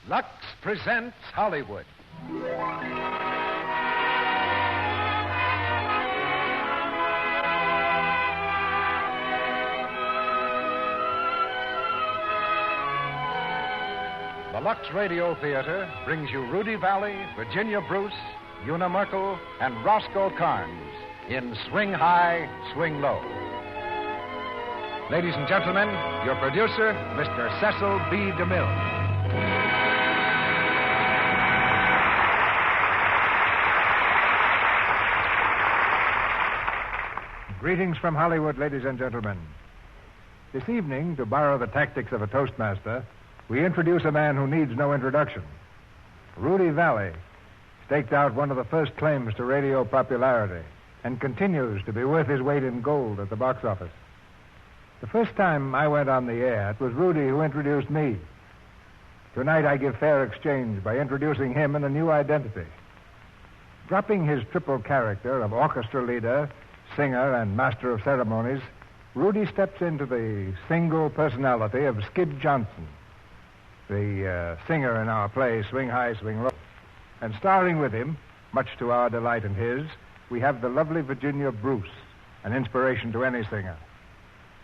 Lux presents Hollywood. The Lux Radio Theatre brings you Rudy Vallée, Virginia Bruce, Una Merkel, and Roscoe Carnes in Swing High, Swing Low. Ladies and gentlemen, your producer, Mr. Cecil B. DeMille. Greetings from Hollywood, ladies and gentlemen. This evening, to borrow the tactics of a toastmaster, we introduce a man who needs no introduction. Rudy Vallée staked out one of the first claims to radio popularity and continues to be worth his weight in gold at the box office. The first time I went on the air, it was Rudy who introduced me. Tonight I give fair exchange by introducing him in a new identity. Dropping his triple character of orchestra leader, singer, and master of ceremonies, Rudy steps into the single personality of Skid Johnson, the singer in our play Swing High, Swing Low. And starring with him, much to our delight and his, we have the lovely Virginia Bruce, an inspiration to any singer.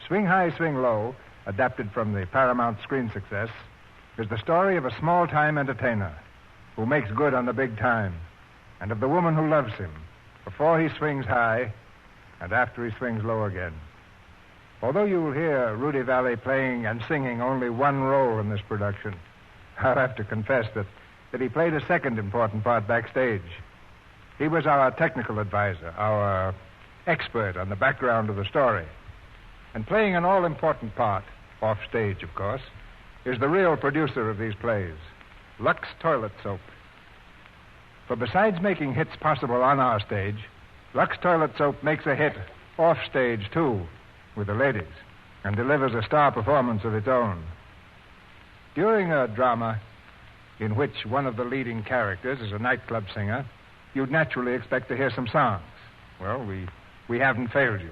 Swing High, Swing Low, adapted from the Paramount screen success, is the story of a small-time entertainer who makes good on the big time, and of the woman who loves him before he swings high and after he swings low again. Although you'll hear Rudy Vallée playing and singing only one role in this production, I'll have to confess that he played a second important part backstage. He was our technical advisor, our expert on the background of the story. And playing an all-important part, off stage, of course, is the real producer of these plays, Lux Toilet Soap. For besides making hits possible on our stage, Lux Toilet Soap makes a hit off stage, too, with the ladies, and delivers a star performance of its own. During a drama in which one of the leading characters is a nightclub singer, you'd naturally expect to hear some songs. Well, we haven't failed you.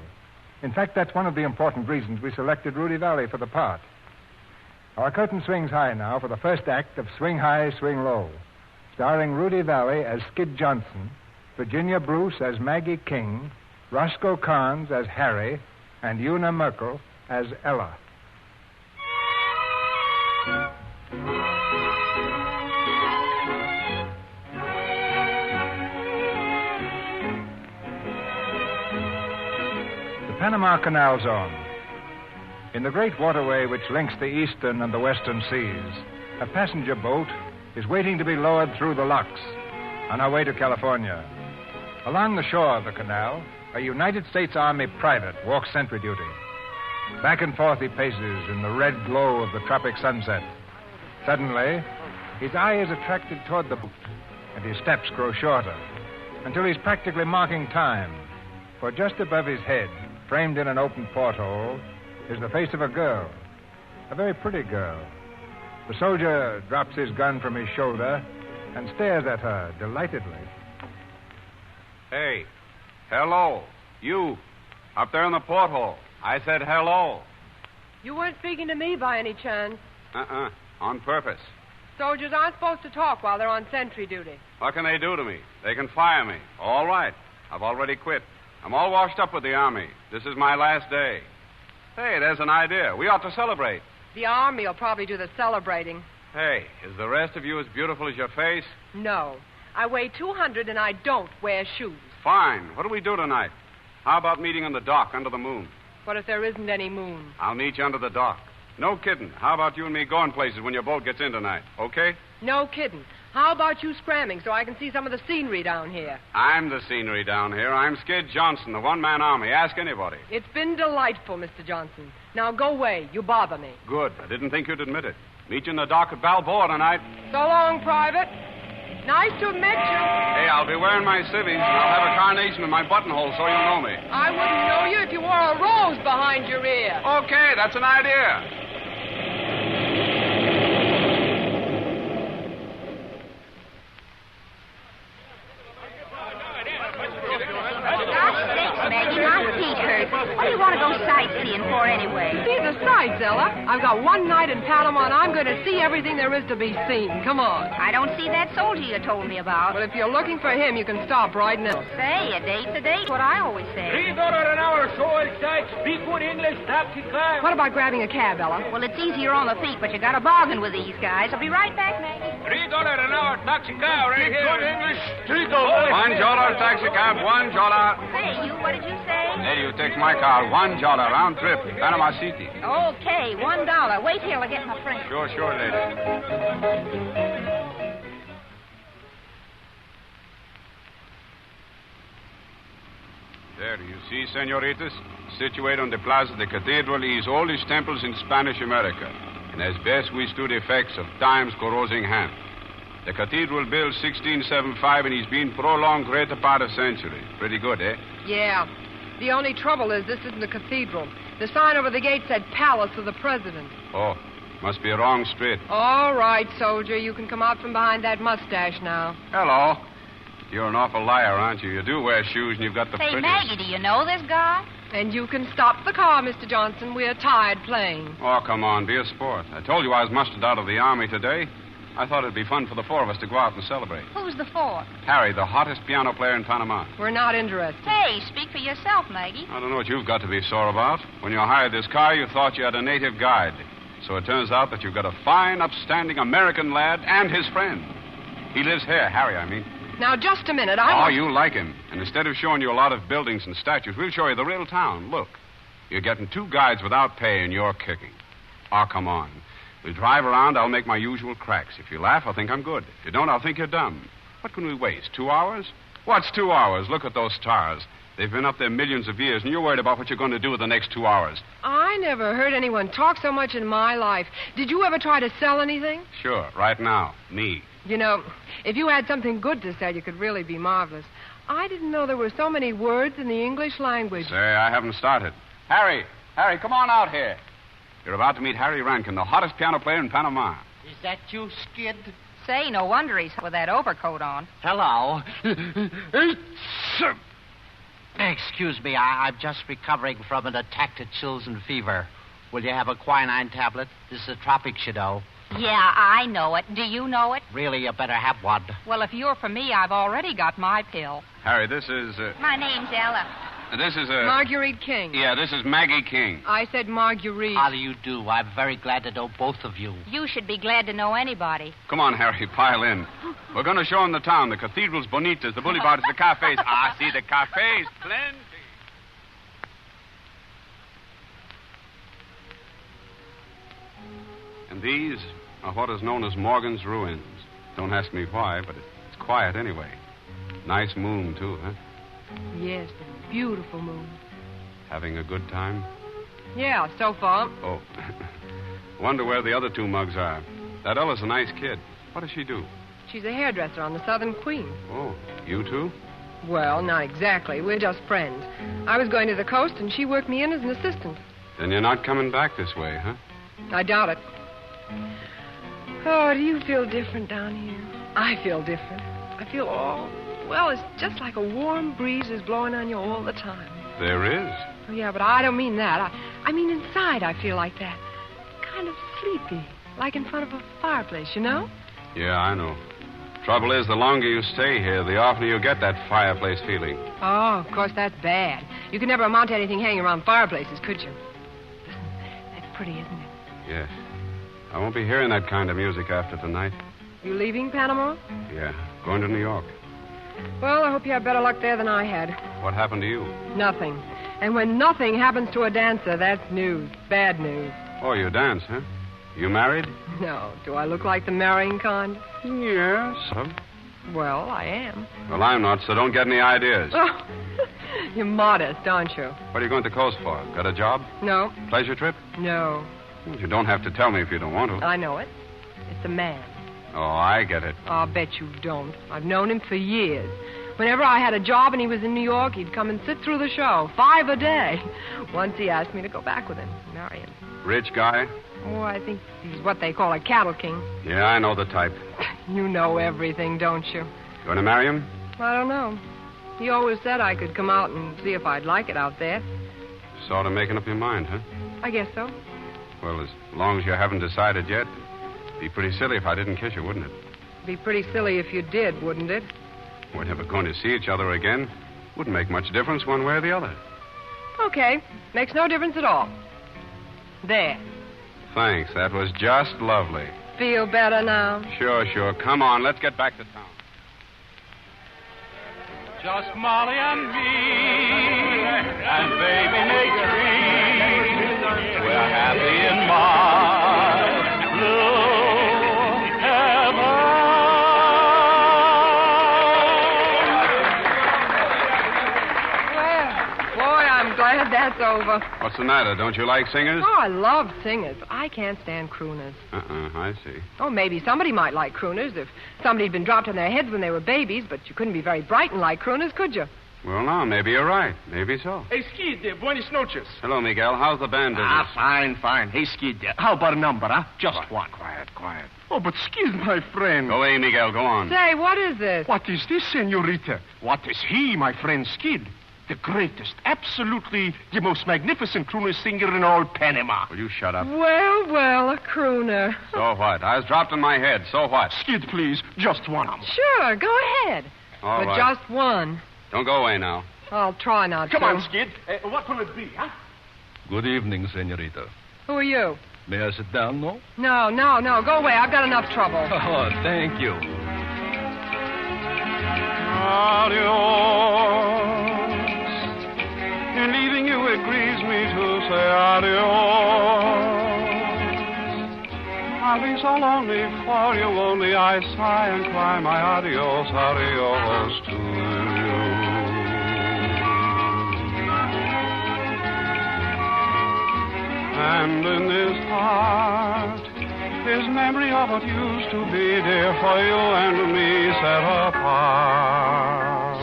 In fact, that's one of the important reasons we selected Rudy Vallée for the part. Our curtain swings high now for the first act of Swing High, Swing Low, starring Rudy Vallée as Skid Johnson, Virginia Bruce as Maggie King, Roscoe Carnes as Harry, and Una Merkel as Ella. The Panama Canal Zone. In the great waterway which links the eastern and the western seas, a passenger boat is waiting to be lowered through the locks on her way to California. Along the shore of the canal, a United States Army private walks sentry duty. Back and forth he paces in the red glow of the tropic sunset. Suddenly, his eye is attracted toward the boat, and his steps grow shorter, until he's practically marking time. For just above his head, framed in an open porthole, is the face of a girl, a very pretty girl. The soldier drops his gun from his shoulder and stares at her delightedly. Hey, hello, you, up there in the porthole. I said hello. You weren't speaking to me by any chance. On purpose. Soldiers aren't supposed to talk while they're on sentry duty. What can they do to me? They can fire me. All right, I've already quit. I'm all washed up with the Army. This is my last day. Hey, there's an idea. We ought to celebrate. The Army will probably do the celebrating. Hey, is the rest of you as beautiful as your face? No. I weigh 200 and I don't wear shoes. Fine. What do we do tonight? How about meeting on the dock under the moon? What if there isn't any moon? I'll meet you under the dock. No kidding. How about you and me going places when your boat gets in tonight, okay? No kidding. How about you scramming so I can see some of the scenery down here? I'm the scenery down here. I'm Skid Johnson, the one-man army. Ask anybody. It's been delightful, Mr. Johnson. Now go away. You bother me. Good. I didn't think you'd admit it. Meet you in the dock at Balboa tonight. So long, Private. Nice to have met you. Hey, I'll be wearing my civvies, and I'll have a carnation in my buttonhole so you'll know me. I wouldn't know you if you wore a rose behind your ear. Okay, that's an idea. Maggie, my feet hurt. What do you want to go sightseeing for anyway? See the sights, Ella. I've got one night in Panama, and I'm going we're to see everything there is to be seen. Come on. I don't see that soldier you told me about. Well, if you're looking for him, you can stop right now. Say, a date's a date, what I always say. $3 an hour, so outside. Speak good English, taxi cab. What about grabbing a cab, Ella? Well, it's easier on the feet, but you got to bargain with these guys. I'll be right back, Maggie. $3 an hour, taxi cab, right here. Good English, $3. $1 taxi cab, $1. Hey, you, what did you say? Lady who takes my car, $1 round trip, Panama City. Okay, $1. Wait till I get my friend. Sure, lady. There, you see, senoritas? Situated on the Plaza de Cathedral is oldest temples in Spanish America, and as best we stood effects of time's corrosing hand. The cathedral built 1675, and it's been prolonged greater part of century. Pretty good, eh? Yeah. The only trouble is this isn't a cathedral. The sign over the gate said Palace of the President. Oh, must be a wrong street. All right, soldier. You can come out from behind that mustache now. Hello. You're an awful liar, aren't you? You do wear shoes, and you've got the Hey, prettiest... Maggie, do you know this guy? And you can stop the car, Mr. Johnson. We're tired playing. Oh, come on, be a sport. I told you I was mustered out of the Army today. I thought it'd be fun for the four of us to go out and celebrate. Who's the four? Harry, the hottest piano player in Panama. We're not interested. Hey, speak for yourself, Maggie. I don't know what you've got to be sore about. When you hired this car, you thought you had a native guide. So it turns out that you've got a fine, upstanding American lad and his friend. He lives here, Harry, I mean. Now, just a minute. You like him. And instead of showing you a lot of buildings and statues, we'll show you the real town. Look, you're getting 2 guides without pay, and you're kicking. Oh, come on. We'll drive around. I'll make my usual cracks. If you laugh, I'll think I'm good. If you don't, I'll think you're dumb. What can we waste? 2 hours? What's 2 hours? Look at those stars. They've been up there millions of years, and you're worried about what you're going to do with the next 2 hours. I never heard anyone talk so much in my life. Did you ever try to sell anything? Sure, right now. Me. You know, if you had something good to sell, you could really be marvelous. I didn't know there were so many words in the English language. Say, I haven't started. Harry, come on out here. You're about to meet Harry Rankin, the hottest piano player in Panama. Is that you, Skid? Say, no wonder he's with that overcoat on. Hello. Excuse me, I'm just recovering from an attack of chills and fever. Will you have a quinine tablet? This is the tropics, you know. Yeah, I know it. Do you know it? Really, you better have one. Well, if you're for me, I've already got my pill. Harry, this is... My name's Ella. This is Marguerite King. Yeah, this is Maggie King. I said Marguerite. How do you do? I'm very glad to know both of you. You should be glad to know anybody. Come on, Harry, pile in. We're going to show them the town, the cathedrals, bonitas, the boulevards, the cafes. See, the cafes, plenty. And these are what is known as Morgan's Ruins. Don't ask me why, but it's quiet anyway. Nice moon, too, huh? Yes, the beautiful moon. Having a good time? Yeah, so far. Oh, wonder where the other 2 mugs are. That Ella's a nice kid. What does she do? She's a hairdresser on the Southern Queen. Oh, you too? Well, not exactly. We're just friends. I was going to the coast, and she worked me in as an assistant. Then you're not coming back this way, huh? I doubt it. Oh, do you feel different down here? I feel different. I feel well, it's just like a warm breeze is blowing on you all the time. There is? Oh, yeah, but I don't mean that. I mean inside I feel like that. Kind of sleepy, like in front of a fireplace, you know? Yeah, I know. Trouble is, the longer you stay here, the oftener you get that fireplace feeling. Oh, of course, that's bad. You could never amount to anything hanging around fireplaces, could you? Listen, that's pretty, isn't it? Yes. I won't be hearing that kind of music after tonight. You leaving Panama? Yeah, going to New York. Well, I hope you have better luck there than I had. What happened to you? Nothing. And when nothing happens to a dancer, that's news. Bad news. Oh, you dance, huh? You married? No. Do I look like the marrying kind? Yes. Well, I am. Well, I'm not, so don't get any ideas. Oh, you're modest, aren't you? What are you going to the coast for? Got a job? No. Pleasure trip? No. Well, you don't have to tell me if you don't want to. I know it. It's a man. Oh, I get it. I'll bet you don't. I've known him for years. Whenever I had a job and he was in New York, he'd come and sit through the show, 5 a day. Once he asked me to go back with him, marry him. Rich guy? Oh, I think he's what they call a cattle king. Yeah, I know the type. You know everything, don't you? Going to marry him? I don't know. He always said I could come out and see if I'd like it out there. Sort of making up your mind, huh? I guess so. Well, as long as you haven't decided yet, Be pretty silly if I didn't kiss you, wouldn't it? Be pretty silly if you did, wouldn't it? We're never going to see each other again. Wouldn't make much difference one way or the other. Okay. Makes no difference at all. There. Thanks. That was just lovely. Feel better now? Sure. Come on, let's get back to town. Just Molly and me, and baby makes three. We're happy in my blue heaven. Well, boy, I'm glad that's over. What's the matter? Don't you like singers? Oh, I love singers. I can't stand crooners. I see. Oh, maybe somebody might like crooners if somebody had been dropped on their heads when they were babies, but you couldn't be very bright and like crooners, could you? Well, no, maybe you're right. Maybe so. Hey, Skid, buenas noches. Hello, Miguel. How's the band business? Fine. Hey, Skid, how about a number, huh? Just one. Quiet. Oh, but Skid, my friend. Go away, Miguel. Go on. Say, what is this? What is this, senorita? What is he, my friend Skid? The greatest, absolutely the most magnificent crooner singer in all Panama. Will you shut up? Well, a crooner. So what? I was dropped on my head. So what? Skid, please, just one. Sure, go ahead. All but right. just one. Don't go away now. I'll try not to. Come on, Skid. What will it be, huh? Good evening, senorita. Who are you? May I sit down, no? No. Go away. I've got enough trouble. Oh, thank you. Adios. In leaving you, it grieves me to say adios. I'll be so lonely for you, only I sigh and cry my adios to you. And in this heart is memory of what used to be, dear, for you and me set apart.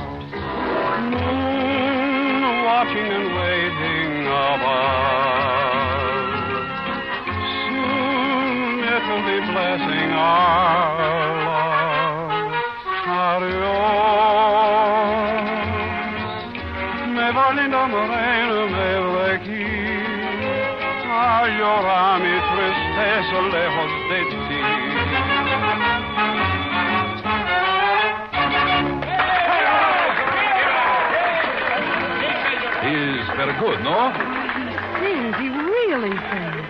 Moon watching and waiting above. Soon it will be blessing our love. Adios. Me va linda morena, me va llora mi tristeza lejos de ti. He's very good, no? He really sings.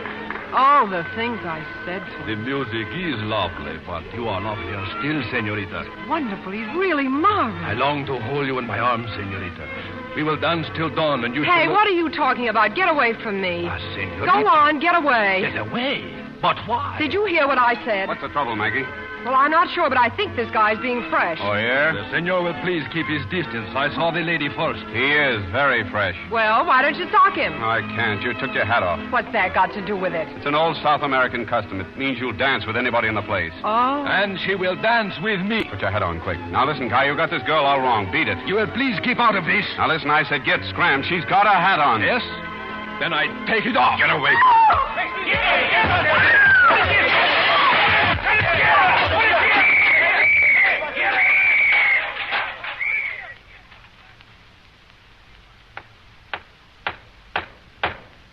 All the things I said to him. The music is lovely, but you are not here still, senorita. Wonderful. He's really marvelous. I long to hold you in my arms, senorita. We will dance till dawn, and you Hey, shall... what are you talking about? Get away from me. Senorita. Go on, get away. Get away? But why? Did you hear what I said? What's the trouble, Maggie? Well, I'm not sure, but I think this guy's being fresh. Oh, yeah? The senor will please keep his distance. I saw the lady first. He is very fresh. Well, why don't you sock him? No, I can't. You took your hat off. What's that got to do with it? It's an old South American custom. It means you'll dance with anybody in the place. Oh. And she will dance with me. Put your hat on quick. Now, listen, Guy, you got this girl all wrong. Beat it. You will please keep out of this. Now, listen, I said get scrammed. She's got her hat on. Yes? Then I take it off. Get away.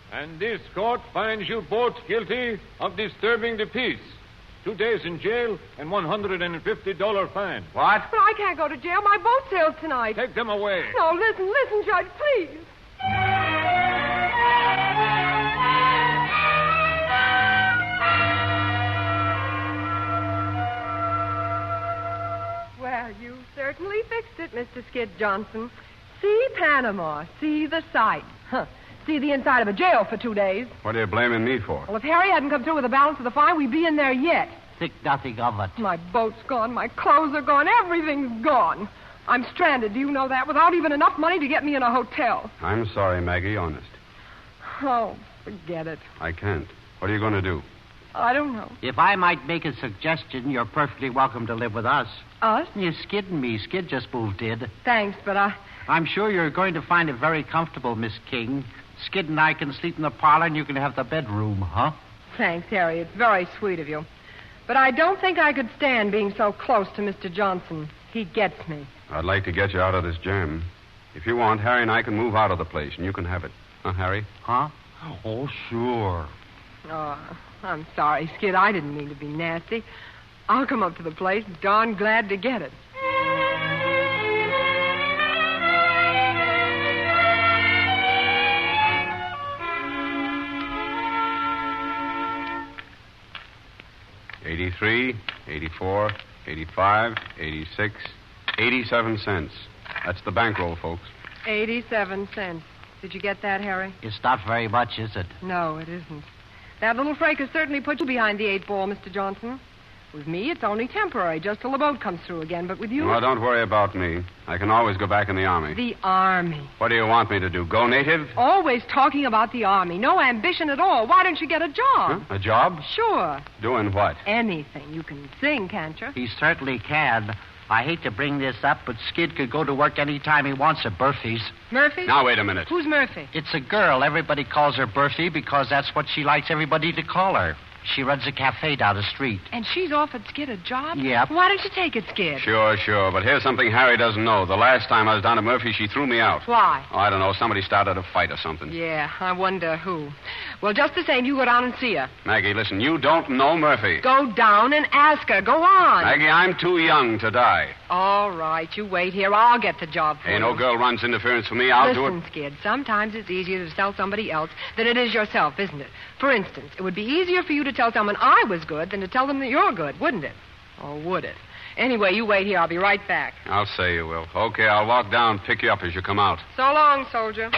And this court finds you both guilty of disturbing the peace. 2 days in jail and $150 fine. What? But I can't go to jail. My boat sails tonight. Take them away. No, listen, Judge, please. Well, you certainly fixed it, Mr. Skid Johnson. See Panama. See the sights. See the inside of a jail for 2 days. What are you blaming me for? Well, if Harry hadn't come through with the balance of the fine, we'd be in there yet. Think nothing of it. My boat's gone. My clothes are gone. Everything's gone. I'm stranded. Do you know that? Without even enough money to get me in a hotel. I'm sorry, Maggie, honest. Oh, forget it. I can't. What are you going to do? I don't know. If I might make a suggestion, you're perfectly welcome to live with us. Us? You Skid and me. Skid just moved in. Thanks, but I'm sure you're going to find it very comfortable, Miss King. Skid and I can sleep in the parlor, and you can have the bedroom, huh? Thanks, Harry. It's very sweet of you. But I don't think I could stand being so close to Mr. Johnson. He gets me. I'd like to get you out of this jam. If you want, Harry and I can move out of the place, and you can have it. Huh, Harry? Huh? Oh, sure. I'm sorry, Skid. I didn't mean to be nasty. I'll come up to the place. Darn glad to get it. $83, $84, $85, $86, 87 cents. That's the bankroll, folks. 87 cents. Did you get that, Harry? It's not very much, is it? No, it isn't. That little fracas certainly put you behind the 8-ball, Mr. Johnson. With me, it's only temporary, just till the boat comes through again. But with you... Well, don't worry about me. I can always go back in the Army. The Army. What do you want me to do, go native? Always talking about the Army. No ambition at all. Why don't you get a job? Huh? A job? Sure. Doing what? Anything. You can sing, can't you? He certainly can. I hate to bring this up, but Skid could go to work any time he wants at Murphy's. Murphy? Now, wait a minute. Who's Murphy? It's a girl. Everybody calls her Murphy because that's what she likes everybody to call her. She runs a cafe down the street. And she's offered Skid a job? Yep. Why don't you take it, Skid? Sure. But here's something Harry doesn't know. The last time I was down at Murphy, she threw me out. Why? Oh, I don't know. Somebody started a fight or something. Yeah, I wonder who. Well, just the same, you go down and see her. Maggie, listen, you don't know Murphy. Go down and ask her. Go on. Maggie, I'm too young to die. All right, you wait here. I'll get the job for you. Hey, no girl runs interference for me. I'll do it. Listen, Skid, sometimes it's easier to tell somebody else than it is yourself, isn't it? For instance, it would be easier for you to tell someone I was good than to tell them that you're good, wouldn't it? Or would it? Anyway, you wait here. I'll be right back. I'll say you will. Okay, I'll walk down and pick you up as you come out. So long, soldier.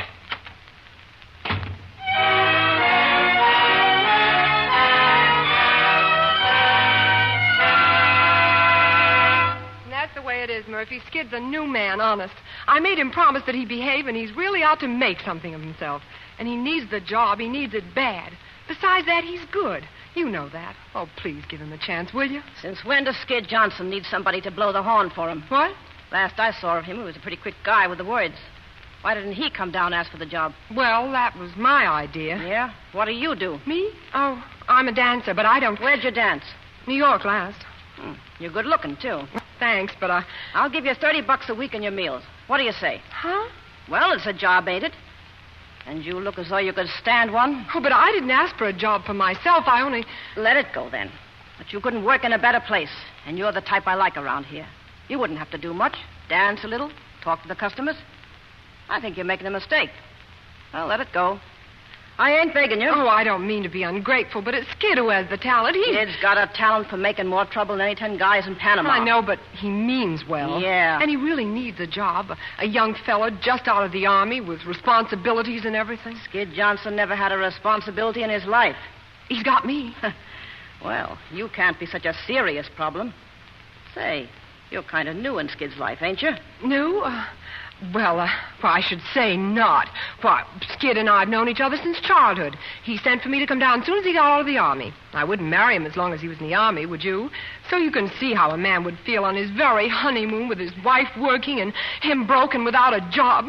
That's the way it is, Murphy. Skid's a new man, honest. I made him promise that he'd behave, and he's really out to make something of himself. And he needs the job. He needs it bad. Besides that, he's good. You know that. Oh, please give him a chance, will you? Since when does Skid Johnson need somebody to blow the horn for him? What? Last I saw of him, he was a pretty quick guy with the words. Why didn't he come down and ask for the job? Well, that was my idea. Yeah? What do you do? Me? Oh, I'm a dancer, but I don't... Where'd you dance? New York last. You're good looking, too. Thanks, but I'll give you $30 a week in your meals. What do you say? Huh? Well, it's a job, ain't it? And you look as though you could stand one. Oh, but I didn't ask for a job for myself. I only... Let it go, then. But you couldn't work in a better place. And you're the type I like around here. You wouldn't have to do much. Dance a little. Talk to the customers. I think you're making a mistake. Well, let it go. I ain't begging you. Oh, I don't mean to be ungrateful, but it's Skid who has the talent. Skid's got a talent for making more trouble than any 10 guys in Panama. I know, but he means well. Yeah. And he really needs a job. A young fellow just out of the Army with responsibilities and everything. Skid Johnson never had a responsibility in his life. He's got me. Well, you can't be such a serious problem. Say, you're kind of new in Skid's life, ain't you? New? Well, I should say not. Why, Skid and I have known each other since childhood. He sent for me to come down as soon as he got out of the Army. I wouldn't marry him as long as he was in the Army, would you? So you can see how a man would feel on his very honeymoon with his wife working and him broken without a job.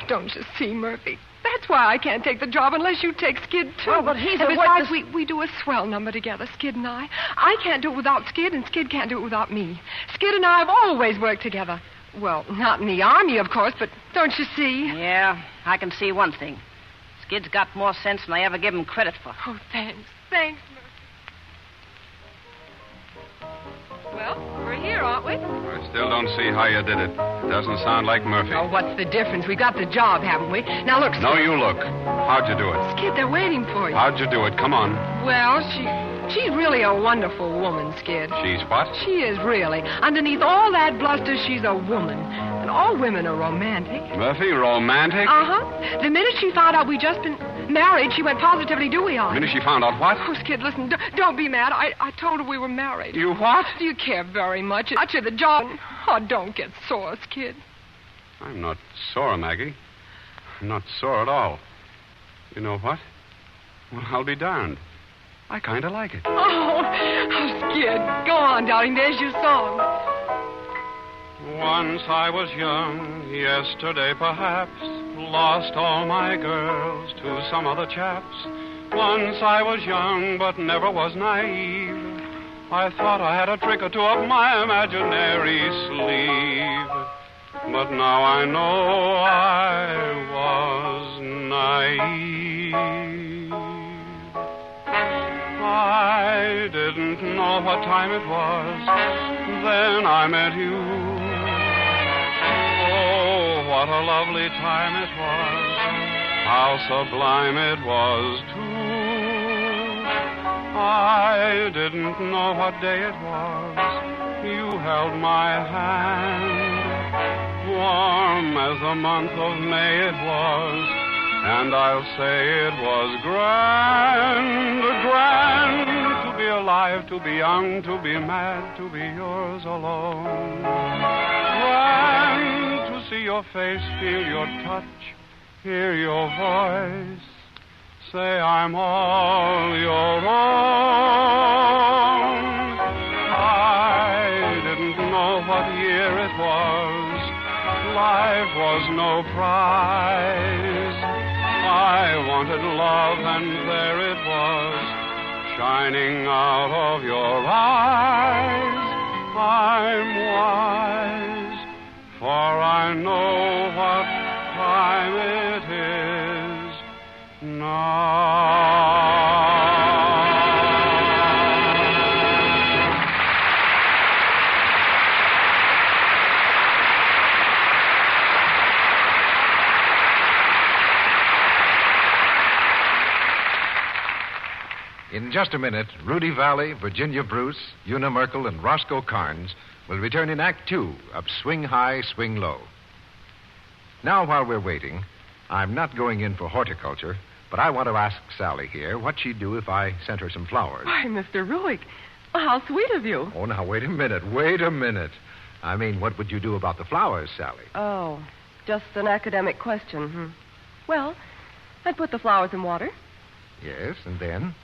Don't you see, Murphy? That's why I can't take the job unless you take Skid, too. Oh, but he's and a besides, we do a swell number together, Skid and I. I can't do it without Skid, and Skid can't do it without me. Skid and I have always worked together. Well, not in the Army, of course, but don't you see? Yeah, I can see one thing. Skid's got more sense than I ever give him credit for. Oh, thanks. Thanks, Murphy. Well, we're here, aren't we? I still don't see how you did it. It doesn't sound like Murphy. Oh, what's the difference? We got the job, haven't we? Now, look, Skid. No, you look. How'd you do it? Skid, they're waiting for you. How'd you do it? Come on. Well, she's really a wonderful woman, Skid. She's what? She is, really. Underneath all that bluster, she's a woman. And all women are romantic. Murphy, romantic? Uh-huh. The minute she found out we'd just been married, she went positively dewy-eyed. The minute she found out what? Oh, Skid, listen, don't be mad. I told her we were married. You what? Do you care very much? Got you the job. Oh, don't get sore, Skid. I'm not sore, Maggie. I'm not sore at all. You know what? Well, I'll be darned. I kind of like it. Oh, Skid, go on, darling. There's your song. Once I was young, yesterday perhaps, lost all my girls to some other chaps. Once I was young, but never was naive. I thought I had a trick or two up my imaginary sleeve. But now I know I was naive. didn't know what time it was. Then I met you. Oh, what a lovely time it was. How sublime it was, too. I didn't know what day it was. You held my hand. Warm as the month of May it was. And I'll say it was grand, grand to be alive, to be young, to be mad, to be yours alone. Grand to see your face, feel your touch, hear your voice, say I'm all your own. I didn't know what year it was. Life was no prize. I wanted love, and there it was, shining out of your eyes. I'm wise, for I know what time it is now. In just a minute, Rudy Vallée, Virginia Bruce, Una Merkel, and Roscoe Carnes will return in Act Two of Swing High, Swing Low. Now, while we're waiting, I'm not going in for horticulture, but I want to ask Sally here what she'd do if I sent her some flowers. Why, Mr. Ruick, how sweet of you. Oh, now, wait a minute. I mean, what would you do about the flowers, Sally? Oh, just an academic question. Well, I'd put the flowers in water. Yes, and then?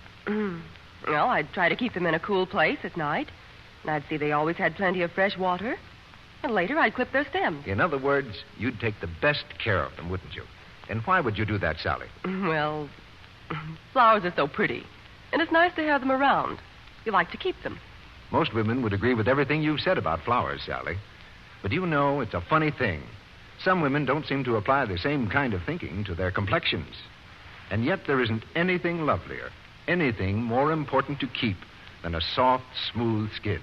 Well, I'd try to keep them in a cool place at night. And I'd see they always had plenty of fresh water. And later I'd clip their stems. In other words, you'd take the best care of them, wouldn't you? And why would you do that, Sally? Well, flowers are so pretty. And it's nice to have them around. You like to keep them. Most women would agree with everything you've said about flowers, Sally. But you know, it's a funny thing. Some women don't seem to apply the same kind of thinking to their complexions. And yet there isn't anything lovelier, anything more important to keep than a soft, smooth skin.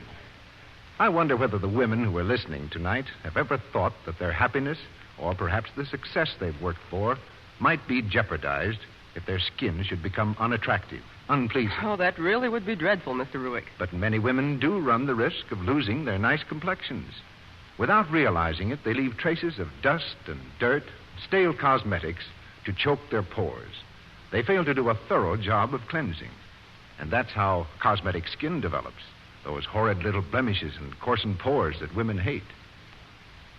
I wonder whether the women who are listening tonight have ever thought that their happiness, or perhaps the success they've worked for, might be jeopardized if their skin should become unattractive, unpleasing. Oh, that really would be dreadful, Mr. Ruick. But many women do run the risk of losing their nice complexions. Without realizing it, they leave traces of dust and dirt, stale cosmetics, to choke their pores. They fail to do a thorough job of cleansing. And that's how cosmetic skin develops, those horrid little blemishes and coarsened pores that women hate.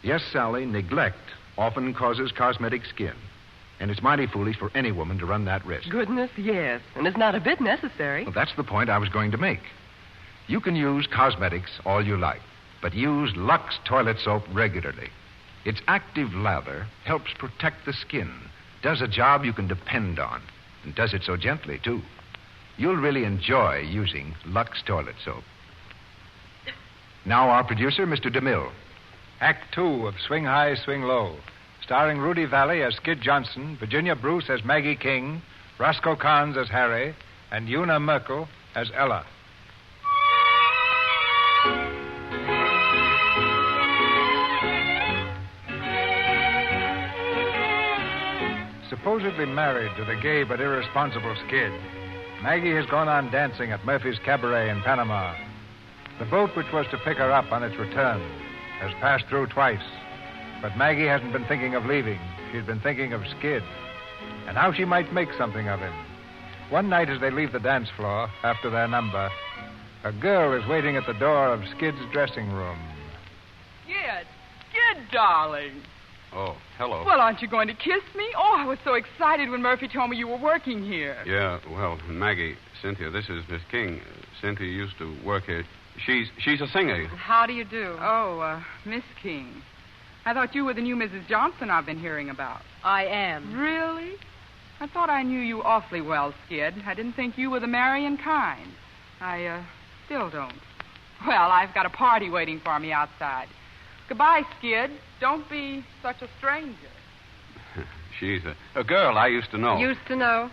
Yes, Sally, neglect often causes cosmetic skin. And it's mighty foolish for any woman to run that risk. Goodness, yes. And it's not a bit necessary. Well, that's the point I was going to make. You can use cosmetics all you like, but use Lux toilet soap regularly. Its active lather helps protect the skin, does a job you can depend on, and does it so gently, too. You'll really enjoy using Lux toilet soap. Now our producer, Mr. DeMille. Act Two of Swing High, Swing Low, starring Rudy Vallée as Skid Johnson, Virginia Bruce as Maggie King, Roscoe Carnes as Harry, and Una Merkel as Ella. Supposedly married to the gay but irresponsible Skid, Maggie has gone on dancing at Murphy's Cabaret in Panama. The boat which was to pick her up on its return has passed through twice, but Maggie hasn't been thinking of leaving. She's been thinking of Skid and how she might make something of him. One night as they leave the dance floor after their number, a girl is waiting at the door of Skid's dressing room. Skid, darling. Oh, hello. Well, aren't you going to kiss me? Oh, I was so excited when Murphy told me you were working here. Yeah, well, Maggie, Cynthia, this is Miss King. Cynthia used to work here. She's a singer. How do you do? Oh, Miss King. I thought you were the new Mrs. Johnson I've been hearing about. I am. Really? I thought I knew you awfully well, Skid. I didn't think you were the marrying kind. I still don't. Well, I've got a party waiting for me outside. Goodbye, Skid. Don't be such a stranger. She's a girl I used to know. Used to know?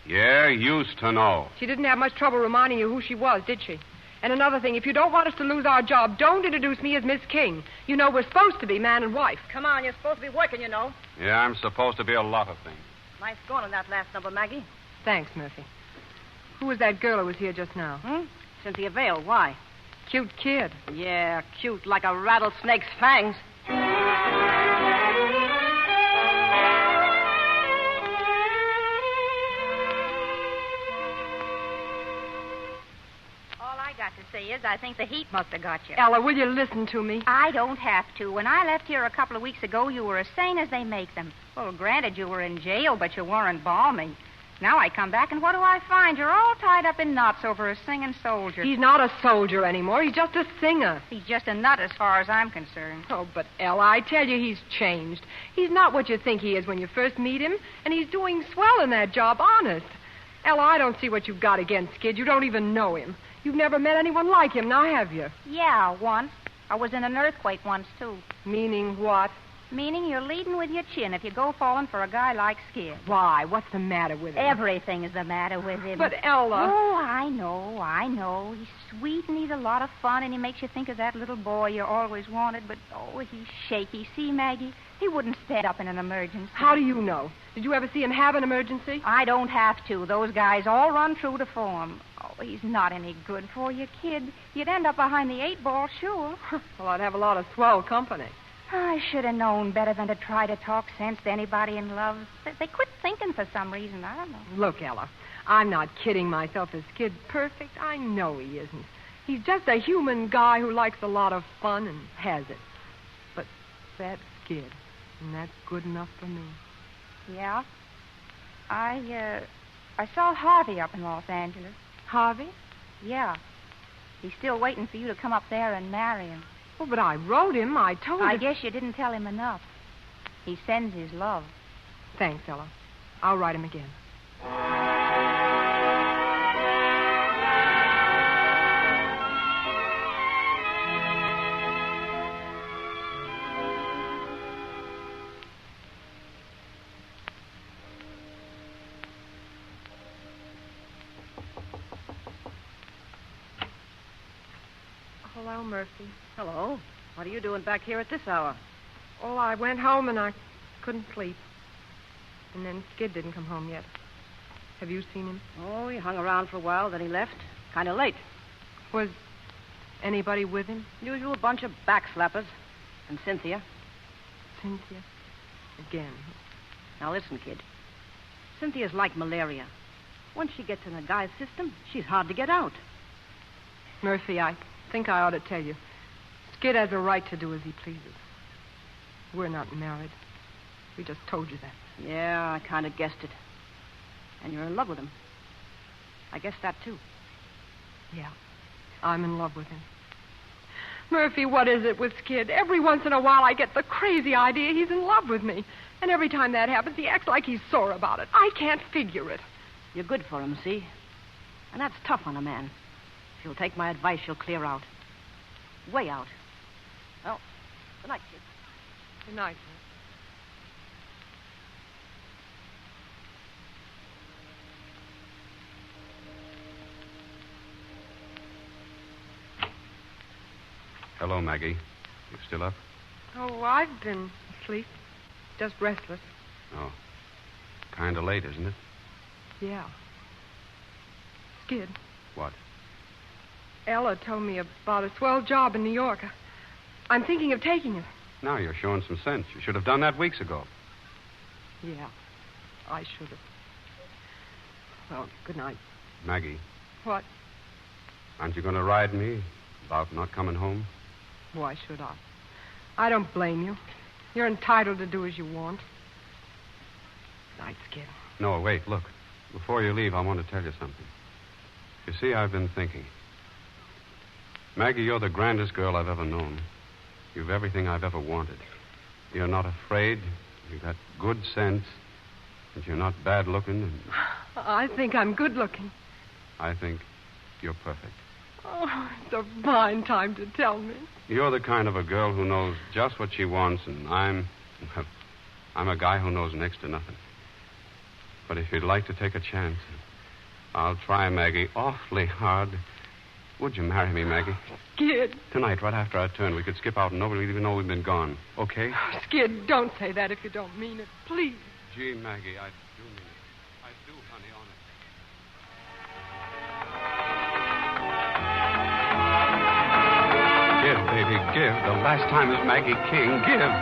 Yeah, used to know. She didn't have much trouble reminding you who she was, did she? And another thing, if you don't want us to lose our job, don't introduce me as Miss King. You know we're supposed to be man and wife. Come on, you're supposed to be working, you know. Yeah, I'm supposed to be a lot of things. Nice going on that last number, Maggie. Thanks, Murphy. Who was that girl who was here just now? Cynthia Vale. Why? Cute kid. Yeah, cute like a rattlesnake's fangs. To say is, I think the heat must have got you. Ella, will you listen to me? I don't have to. When I left here a couple of weeks ago, you were as sane as they make them. Well, granted, you were in jail, but you weren't balmy. Now I come back, and what do I find? You're all tied up in knots over a singing soldier. He's not a soldier anymore. He's just a singer. He's just a nut as far as I'm concerned. Oh, but Ella, I tell you, he's changed. He's not what you think he is when you first meet him, and he's doing swell in that job, honest. Ella, I don't see what you've got against Skid. You don't even know him. You've never met anyone like him, now have you? Yeah, once. I was in an earthquake once, too. Meaning what? Meaning you're leading with your chin if you go falling for a guy like Skid. Why? What's the matter with him? Everything is the matter with him. But, Ella... Oh, I know. He's sweet and he's a lot of fun and he makes you think of that little boy you always wanted, but, oh, he's shaky. See, Maggie? He wouldn't stand up in an emergency. How do you know? Did you ever see him have an emergency? I don't have to. Those guys all run true to form. Oh, he's not any good for you, kid. You'd end up behind the 8-ball, sure. Well, I'd have a lot of swell company. I should have known better than to try to talk sense to anybody in love. They quit thinking for some reason. I don't know. Look, Ella, I'm not kidding myself. Is Skid perfect? I know he isn't. He's just a human guy who likes a lot of fun and has it. But that's Skid, and that's good enough for me. Yeah? I saw Harvey up in Los Angeles. Harvey? Yeah. He's still waiting for you to come up there and marry him. Oh, but I wrote him. I told him. I guess you didn't tell him enough. He sends his love. Thanks, Ella. I'll write him again. Hello, Murphy. Hello. What are you doing back here at this hour? Oh, I went home and I couldn't sleep. And then Skid didn't come home yet. Have you seen him? Oh, he hung around for a while, then he left. Kind of late. Was anybody with him? Usual bunch of backslappers. And Cynthia. Cynthia? Again. Now listen, kid. Cynthia's like malaria. Once she gets in a guy's system, she's hard to get out. Murphy, I think I ought to tell you. Skid has a right to do as he pleases. We're not married. We just told you that. Yeah, I kind of guessed it. And you're in love with him. I guessed that, too. Yeah, I'm in love with him. Murphy, what is it with Skid? Every once in a while I get the crazy idea he's in love with me. And every time that happens, he acts like he's sore about it. I can't figure it. You're good for him, see? And that's tough on a man. If you'll take my advice, you'll clear out. Way out. Well, good night, kid. Good night, Hello, Maggie. You still up? Oh, I've been asleep. Just restless. Oh. Kind of late, isn't it? Yeah. Skid. What? Ella told me about a swell job in New York. I'm thinking of taking it. Now you're showing some sense. You should have done that weeks ago. Yeah, I should have. Well, good night. Maggie. What? Aren't you going to ride me about not coming home? Why should I? I don't blame you. You're entitled to do as you want. Night, Skid. No, wait, look. Before you leave, I want to tell you something. You see, I've been thinking. Maggie, you're the grandest girl I've ever known. You've everything I've ever wanted. You're not afraid. You've got good sense. And you're not bad looking. And I think I'm good looking. I think you're perfect. Oh, it's a fine time to tell me. You're the kind of a girl who knows just what she wants, and I'm a guy who knows next to nothing. But if you'd like to take a chance, I'll try, Maggie. Awfully hard. Would you marry me, Maggie? Skid. Tonight, right after our turn, we could skip out and nobody would even know we've been gone. Okay? Skid, don't say that if you don't mean it. Please. Gee, Maggie, I do mean it. I do, honey, honest. Give, baby, give. The last time is Maggie King. Give.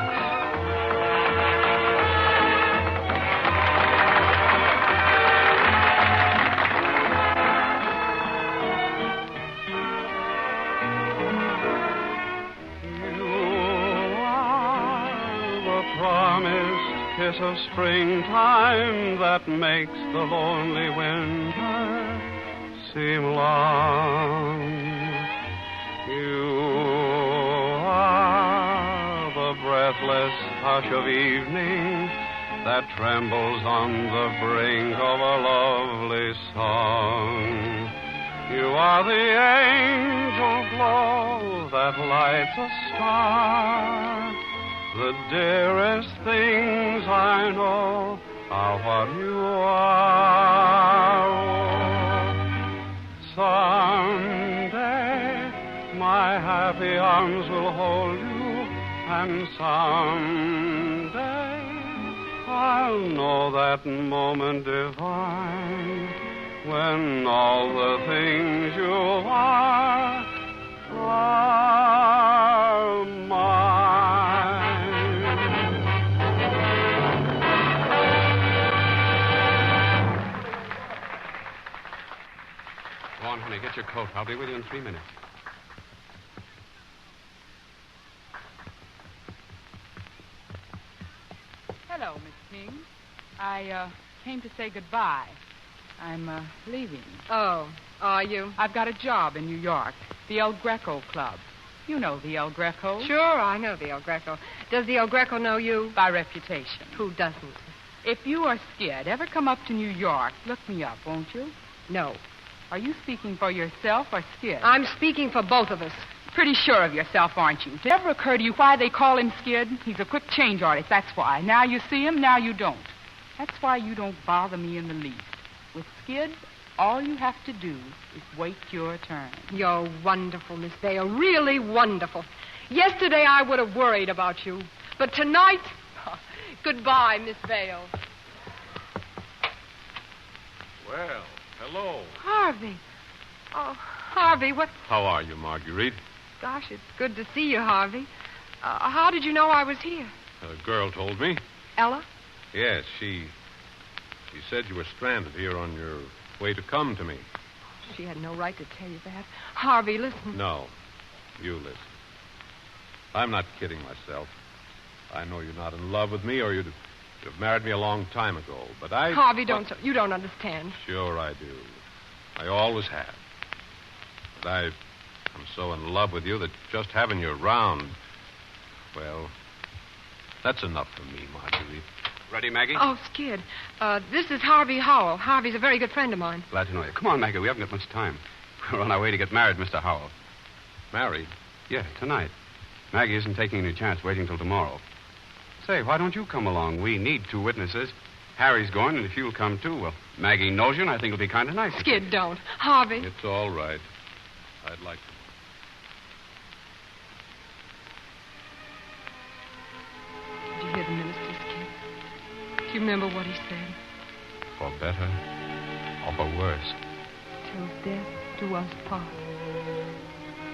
Kiss of springtime that makes the lonely winter seem long. You are the breathless hush of evening that trembles on the brink of a lovely song. You are the angel glow that lights a star. The dearest things I know are what you are. Someday my happy arms will hold you, and someday I'll know that moment divine when all the things you are mine. Go on, honey, get your coat. I'll be with you in 3 minutes. Hello, Miss King. I came to say goodbye. I'm leaving. Oh, are you? I've got a job in New York, the El Greco Club. You know the El Greco. Sure, I know the El Greco. Does the El Greco know you? By reputation. Who doesn't? If you or Skid ever come up to New York, look me up, won't you? No. Are you speaking for yourself or Skid? I'm speaking for both of us. Pretty sure of yourself, aren't you? Did it ever occur to you why they call him Skid? He's a quick change artist, that's why. Now you see him, now you don't. That's why you don't bother me in the least. With Skid, all you have to do is wait your turn. You're wonderful, Miss Vale. Really wonderful. Yesterday I would have worried about you. But tonight, goodbye, Miss Vale. Well, hello. Harvey. Oh, Harvey, what... How are you, Marguerite? Gosh, it's good to see you, Harvey. How did you know I was here? A girl told me. Ella? Yes, she said you were stranded here on your way to come to me. She had no right to tell you that. Harvey, listen. No, you listen. I'm not kidding myself. I know you're not in love with me, or you'd have married me a long time ago, but I... Harvey, you don't understand. Sure I do. I always have. But I'm so in love with you that just having you around, well, that's enough for me, Marguerite. Ready, Maggie? Oh, Skid. This is Harvey Howell. Harvey's a very good friend of mine. Glad to know you. Come on, Maggie. We haven't got much time. We're on our way to get married, Mr. Howell. Married? Yeah, tonight. Maggie isn't taking any chance waiting till tomorrow. Say, why don't you come along? We need 2 witnesses. Harry's going, and if you'll come too, well, Maggie knows you, and I think it'll be kind of nice. Skid, don't. Harvey. It's all right. I'd like to. Did you hear the minister, Skid? Do you remember what he said? For better or for worse. Till death do us part.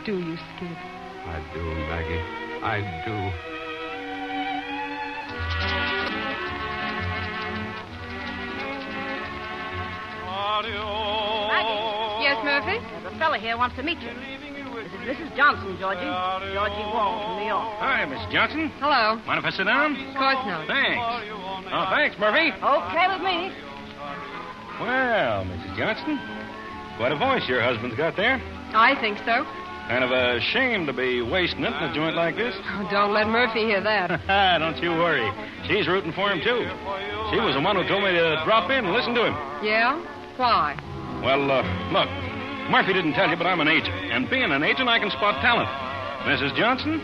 Do you, Skid? I do, Maggie. I do. Maggie? Yes, Murphy? There's a fella here wants to meet you. This is Mrs. Johnson, Georgie. Georgie Wall from New York. Hi, Miss Johnson. Hello. Mind if I sit down? Of course not. Thanks. Oh, thanks, Murphy. Okay with me. Well, Mrs. Johnson, quite a voice your husband's got there. I think so. Kind of a shame to be wasting it in a joint like this. Oh, don't let Murphy hear that. Don't you worry. She's rooting for him, too. She was the one who told me to drop in and listen to him. Yeah? Why? Well, look, Murphy didn't tell you, but I'm an agent. And being an agent, I can spot talent. Mrs. Johnson,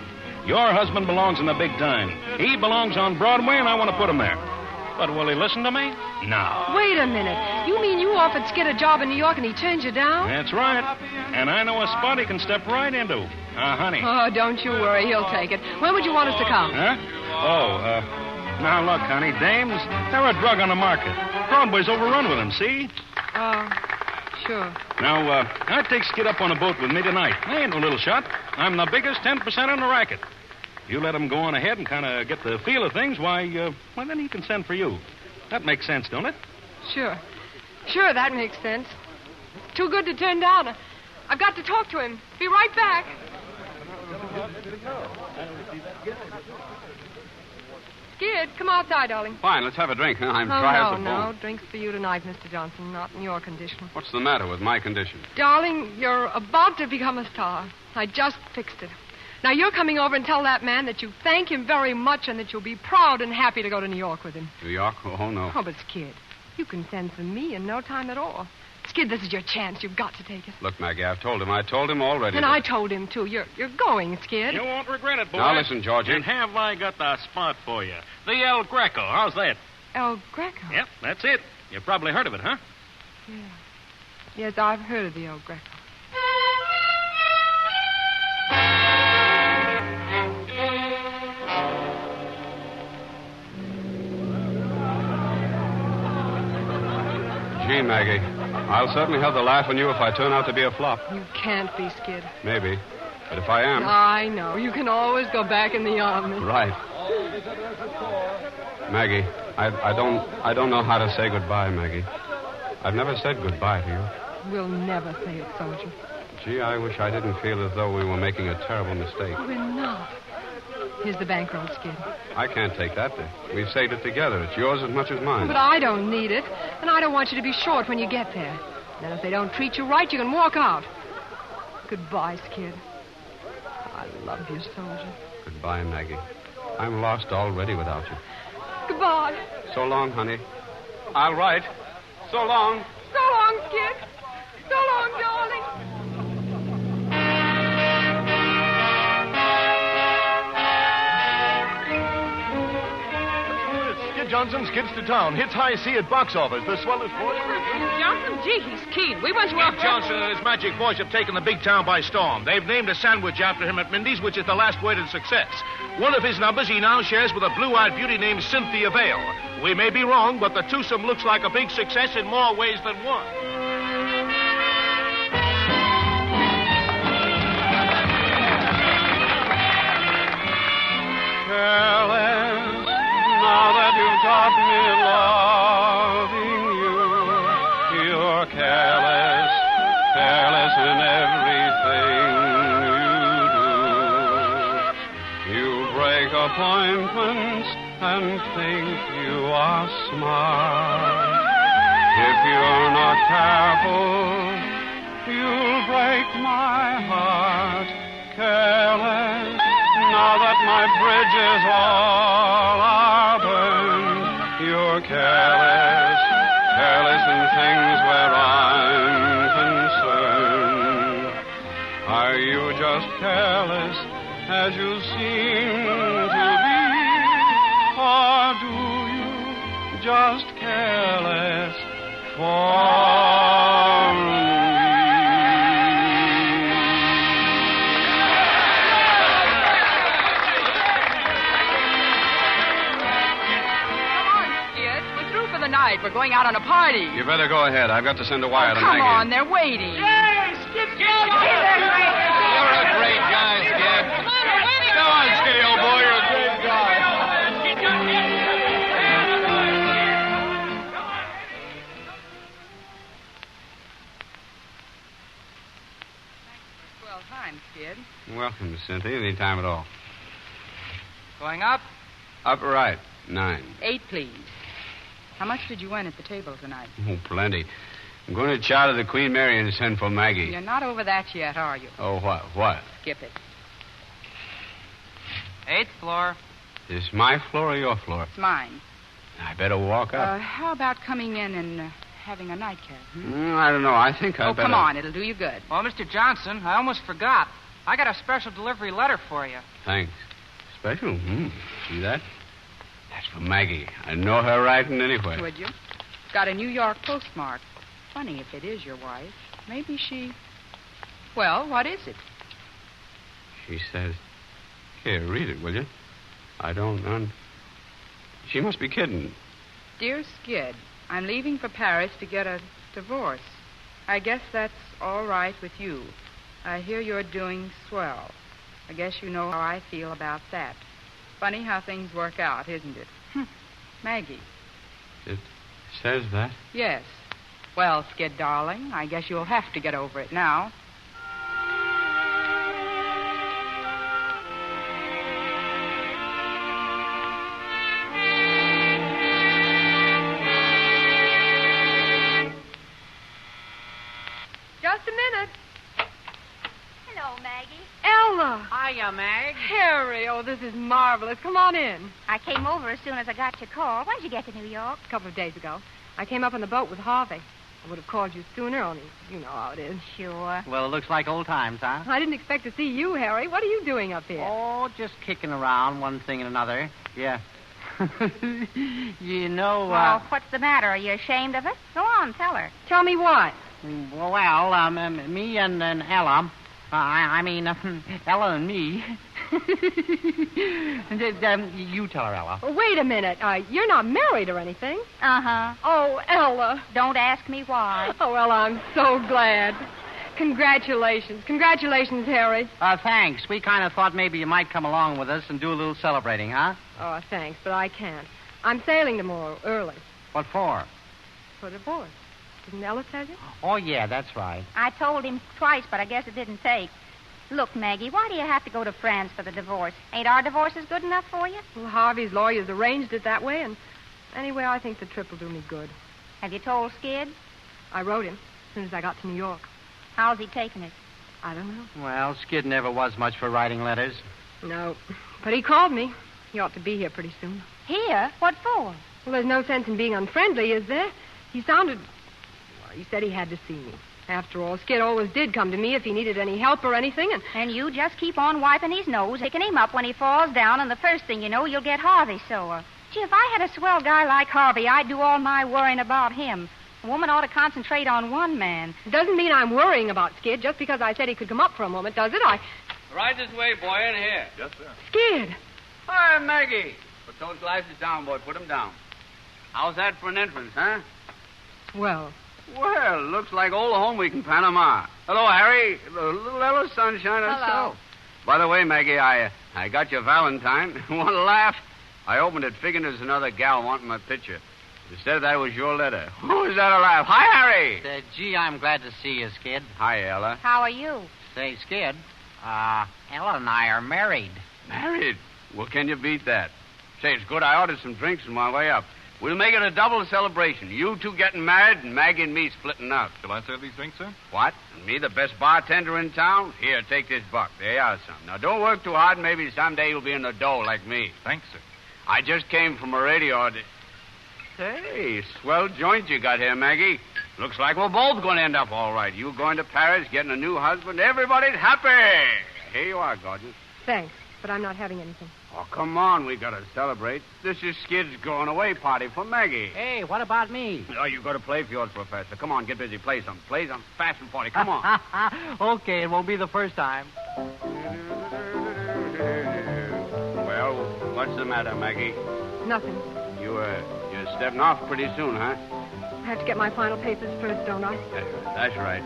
your husband belongs in the big time. He belongs on Broadway, and I want to put him there. But will he listen to me? No. Wait a minute. You mean you offered Skid a job in New York and he turned you down? That's right. And I know a spot he can step right into. Honey. Oh, don't you worry. He'll take it. When would you want us to come? Huh? Now look, honey, dames, they're a drug on the market. Broadway's overrun with them, see? Oh, sure. Now, I'd take Skid up on a boat with me tonight. I ain't no little shot. I'm the biggest 10% on the racket. You let him go on ahead and kind of get the feel of things, why, then he can send for you. That makes sense, don't it? Sure. Sure, that makes sense. It's too good to turn down. I've got to talk to him. Be right back. Skid, come outside, darling. Fine, let's have a drink. I'm dry as a bone. No, drinks for you tonight, Mr. Johnson. Not in your condition. What's the matter with my condition? Darling, you're about to become a star. I just fixed it. Now, you're coming over and tell that man that you thank him very much and that you'll be proud and happy to go to New York with him. New York? Oh, no. Oh, but Skid, you can send for me in no time at all. Skid, this is your chance. You've got to take it. Look, Maggie, I've told him. I told him already. And I told him, too. You're going, Skid. You won't regret it, boy. Now, listen, Georgie. And have I got the spot for you? The El Greco. How's that? El Greco? Yep, that's it. You've probably heard of it, huh? Yeah. Yes, I've heard of the El Greco. Gee, Maggie, I'll certainly have the laugh on you if I turn out to be a flop. You can't be, Skid. Maybe. But if I am... I know. You can always go back in the army. Right. Maggie, I don't know how to say goodbye, Maggie. I've never said goodbye to you. We'll never say it, soldier. Gee, I wish I didn't feel as though we were making a terrible mistake. We're not. Here's the bankroll, Skid. I can't take that. We've saved it together. It's yours as much as mine. But I don't need it, and I don't want you to be short when you get there. Then if they don't treat you right, you can walk out. Goodbye, Skid. I love you, soldier. Goodbye, Maggie. I'm lost already without you. Goodbye. So long, honey. I'll write. So long. So long, Skid. So long, darling. Johnson skids to town. Hits high C at box office. The swellest voice. Johnson, gee, he's keen. We went to Skid Johnson and his magic voice have taken the big town by storm. They've named a sandwich after him at Mindy's, which is the last word in success. One of his numbers he now shares with a blue-eyed beauty named Cynthia Vale. We may be wrong, but the twosome looks like a big success in more ways than one. Careless, now that you've got me loving you, you're careless, careless in everything you do. You break appointments and think you are smart. If you're not careful, you'll break my heart. Careless, now that my bridges all are burned, you're careless, careless in things where I'm concerned. Are you just careless as you seem to be, or do you just careless for me? Night. We're going out on a party. You better go ahead. I've got to send a wire to Maggie. Come on, Maggie. they're waiting. Yes, Skid. You're a great guy, Skid. Go on, Skiddy, old boy. You're a great guy. Well, time, Skid. Welcome, Miss Cynthia. Any time at all. Going up? Up right. 9. 8, please. How much did you win at the table tonight? Oh, plenty. I'm going to charter the Queen Mary and send for Maggie. You're not over that yet, are you? Oh, what? What? Skip it. 8th floor. Is this my floor or your floor? It's mine. I better walk up. How about coming in and having a nightcap? I don't know. I think I better... come on. It'll do you good. Well, Mr. Johnson, I almost forgot. I got a special delivery letter for you. Thanks. Special? See that? That's for Maggie. I know her writing anywhere. Would you? It's got a New York postmark. Funny if it is your wife. Maybe she... Well, what is it? She says... Here, read it, will you? I don't... She must be kidding. Dear Skid, I'm leaving for Paris to get a divorce. I guess that's all right with you. I hear you're doing swell. I guess you know how I feel about that. Funny how things work out, isn't it? Maggie. It says that? Yes. Well, Skid, darling, I guess you'll have to get over it now. Just a minute. Hello, Maggie. Ella. Hiya, Mag. Harry, oh, this is marvelous. Come on in. I came over as soon as I got your call. When did you get to New York? A couple of days ago. I came up on the boat with Harvey. I would have called you sooner, only you know how it is. Sure. Well, it looks like old times, huh? I didn't expect to see you, Harry. What are you doing up here? Oh, just kicking around, one thing and another. Yeah. You know, Well, what's the matter? Are you ashamed of it? Go on, tell her. Tell me what? Well, me and Ella, Ella and me. You tell her, Ella. Oh, wait a minute. You're not married or anything. Uh-huh. Oh, Ella. Don't ask me why. Oh, Ella, I'm so glad. Congratulations. Congratulations, Harry. Thanks. We kind of thought maybe you might come along with us and do a little celebrating, huh? Oh, thanks, but I can't. I'm sailing tomorrow, early. What for? For divorce. Didn't Ella tell you? Oh, yeah, that's right. I told him twice, but I guess it didn't take. Look, Maggie, why do you have to go to France for the divorce? Ain't our divorces good enough for you? Well, Harvey's lawyers arranged it that way, and anyway, I think the trip will do me good. Have you told Skid? I wrote him as soon as I got to New York. How's he taking it? I don't know. Well, Skid never was much for writing letters. No, but he called me. He ought to be here pretty soon. Here? What for? Well, there's no sense in being unfriendly, is there? He sounded... Well, he said he had to see me. After all, Skid always did come to me if he needed any help or anything, and... And you just keep on wiping his nose, picking him up when he falls down, and the first thing you know, you'll get Harvey sore. Gee, if I had a swell guy like Harvey, I'd do all my worrying about him. A woman ought to concentrate on one man. It doesn't mean I'm worrying about Skid just because I said he could come up for a moment, does it? Right this way, boy, in here. Yes, sir. Skid! Hi, Maggie. Put those glasses down, boy. Put them down. How's that for an entrance, huh? Well... Well, looks like old home week in Panama. Hello, Harry. Little Ella Sunshine herself. By the way, Maggie, I got your Valentine. Want to laugh? I opened it figuring there's another gal wanting my picture. Instead of that, it was your letter. Who is that a laugh? Hi, Harry. Gee, I'm glad to see you, Skid. Hi, Ella. How are you? Say, Skid, Ella and I are married. Married? Well, can you beat that? Say, it's good I ordered some drinks on my way up. We'll make it a double celebration. You two getting married and Maggie and me splitting up. Shall I serve these drinks, sir? What? And me, the best bartender in town? Here, take this buck. There you are, son. Now, don't work too hard. Maybe someday you'll be in the dough like me. Thanks, sir. I just came from a radio... Hey, swell joint you got here, Maggie. Looks like we're both going to end up all right. You going to Paris, getting a new husband. Everybody's happy. Here you are, gorgeous. Thanks, but I'm not having anything. Oh, come on. We got to celebrate. This is Skid's going-away party for Maggie. Hey, what about me? Oh, you got to play for yours, Professor. Come on, get busy. Play some. Play some fast and 40. Come on. Okay, it won't be the first time. Well, what's the matter, Maggie? Nothing. You're stepping off pretty soon, huh? I have to get my final papers first, don't I? That's right.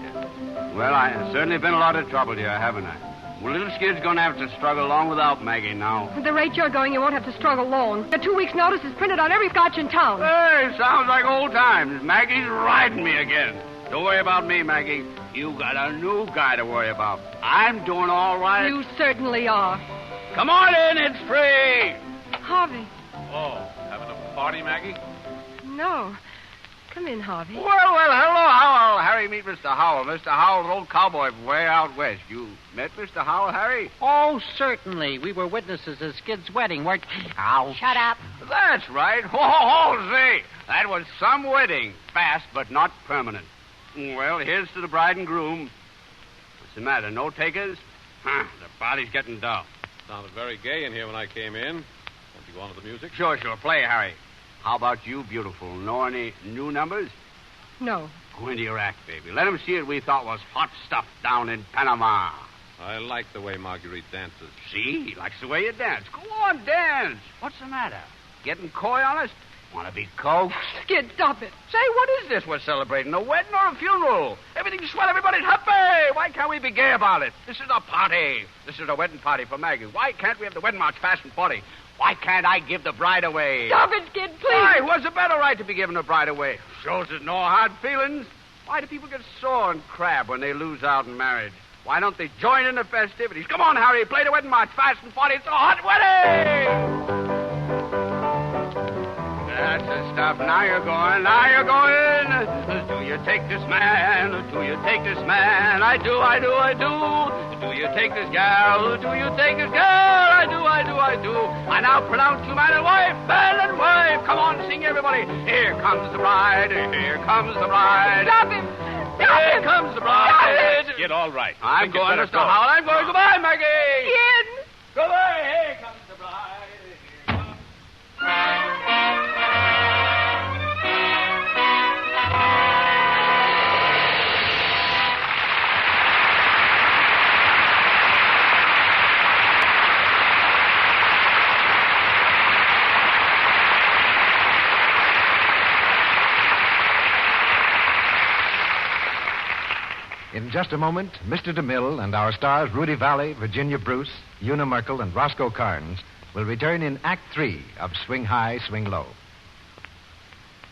Well, I've certainly been a lot of trouble to you, haven't I? Well, little Skid's going to have to struggle along without Maggie now. At the rate you're going, you won't have to struggle long. The 2 weeks' notice is printed on every scotch in town. Hey, sounds like old times. Maggie's riding me again. Don't worry about me, Maggie. You got a new guy to worry about. I'm doing all right. You certainly are. Come on in, it's free. Harvey. Oh, having a party, Maggie? No. Come in, Harvey. Well, hello. Howell. Harry, meet Mr. Howell. Mr. Howell's old cowboy from way out west. You met Mr. Howell, Harry? Oh, certainly. We were witnesses at Skid's wedding, weren't we? Ow. Shut up. That's right. Ho, say. That was some wedding. Fast, but not permanent. Well, here's to the bride and groom. What's the matter? No takers? Huh, the party's getting dull. Sounded very gay in here when I came in. Want you go on to the music? Sure. Play, Harry. How about you, beautiful? Know any new numbers? No. Go into your act, baby. Let 'em see what we thought was hot stuff down in Panama. I like the way Marguerite dances. See? He likes the way you dance. Go on, dance. What's the matter? Getting coy on us? Want to be coaxed? Skid, stop it. Say, what is this we're celebrating? A wedding or a funeral? Everything's swell. Everybody's happy. Why can't we be gay about it? This is a party. This is a wedding party for Maggie. Why can't we have the wedding march fast and 40? Why can't I give the bride away? Stop it, Skid, please. Why? Who has a better right to be giving the bride away? Shows there's no hard feelings. Why do people get sore and crab when they lose out in marriage? Why don't they join in the festivities? Come on, Harry, play the wedding march fast and 40. It's a hot wedding! That's the stuff. Now you're going. Now you're going. Do you take this man? Do you take this man? I do, I do, I do. Do you take this gal? Do you take this girl? I do, I do, I do. I now pronounce you man and wife, man and wife. Come on, sing everybody. Here comes the bride. Here comes the bride. Stop him. Here comes the bride. Get all right. I'm going, Mr. Howell. I'm going. Goodbye, Maggie. Skid. Goodbye. Here comes the bride. Here comes... In just a moment, Mr. DeMille and our stars Rudy Vallée, Virginia Bruce, Una Merkel, and Roscoe Carnes will return in Act 3 of Swing High, Swing Low.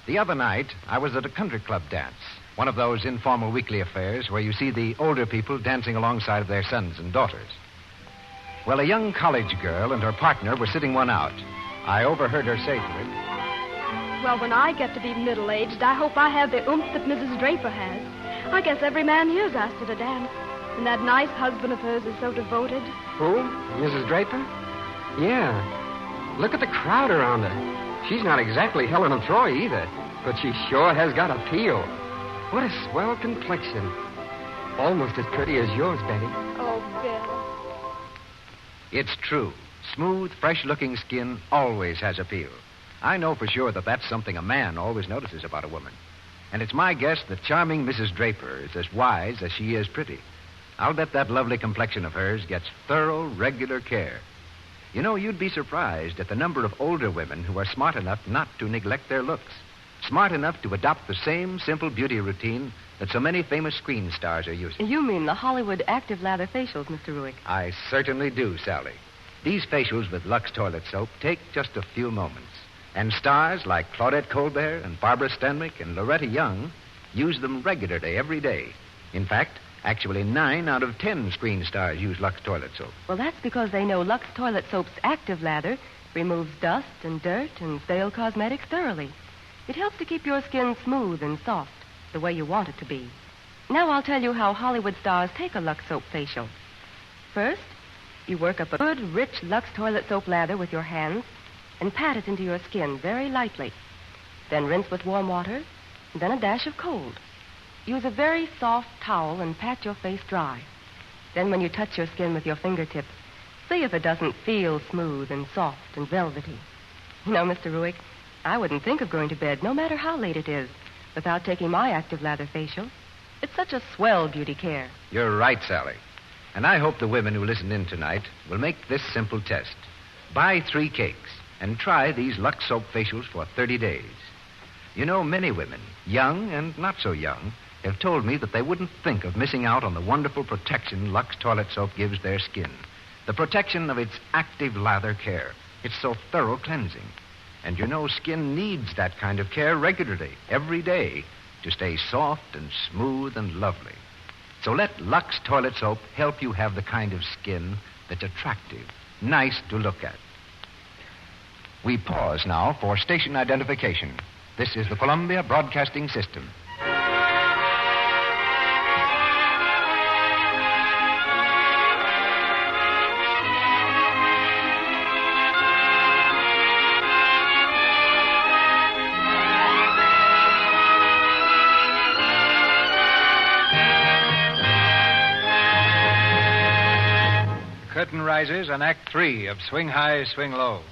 The other night, I was at a country club dance, one of those informal weekly affairs where you see the older people dancing alongside of their sons and daughters. Well, a young college girl and her partner were sitting one out. I overheard her say to him, "Well, when I get to be middle-aged, I hope I have the oomph that Mrs. Draper has. I guess every man here's asked her to dance. And that nice husband of hers is so devoted." Who? Mrs. Draper? Yeah. Look at the crowd around her. She's not exactly Helen of Troy either, but she sure has got appeal. What a swell complexion. Almost as pretty as yours, Betty. Oh, Bill. It's true. Smooth, fresh-looking skin always has appeal. I know for sure that that's something a man always notices about a woman. And it's my guess that charming Mrs. Draper is as wise as she is pretty. I'll bet that lovely complexion of hers gets thorough, regular care. You know, you'd be surprised at the number of older women who are smart enough not to neglect their looks. Smart enough to adopt the same simple beauty routine that so many famous screen stars are using. You mean the Hollywood active lather facials, Mr. Ruick? I certainly do, Sally. These facials with Lux toilet soap take just a few moments. And stars like Claudette Colbert and Barbara Stanwyck and Loretta Young use them regularly every day. In fact, actually 9 out of 10 screen stars use Lux toilet soap. Well, that's because they know Lux toilet soap's active lather removes dust and dirt and stale cosmetics thoroughly. It helps to keep your skin smooth and soft, the way you want it to be. Now I'll tell you how Hollywood stars take a Lux soap facial. First, you work up a good, rich Lux toilet soap lather with your hands and pat it into your skin very lightly. Then rinse with warm water, and then a dash of cold. Use a very soft towel and pat your face dry. Then when you touch your skin with your fingertips, see if it doesn't feel smooth and soft and velvety. You know, Mr. Ruick, I wouldn't think of going to bed, no matter how late it is, without taking my active lather facial. It's such a swell beauty care. You're right, Sally. And I hope the women who listen in tonight will make this simple test. Buy 3 cakes and try these Lux soap facials for 30 days. You know, many women, young and not so young, have told me that they wouldn't think of missing out on the wonderful protection Lux toilet soap gives their skin. The protection of its active lather care. It's so thorough cleansing. And you know, skin needs that kind of care regularly, every day, to stay soft and smooth and lovely. So let Lux toilet soap help you have the kind of skin that's attractive, nice to look at. We pause now for station identification. This is the Columbia Broadcasting System. Curtain rises on Act 3 of Swing High, Swing Low.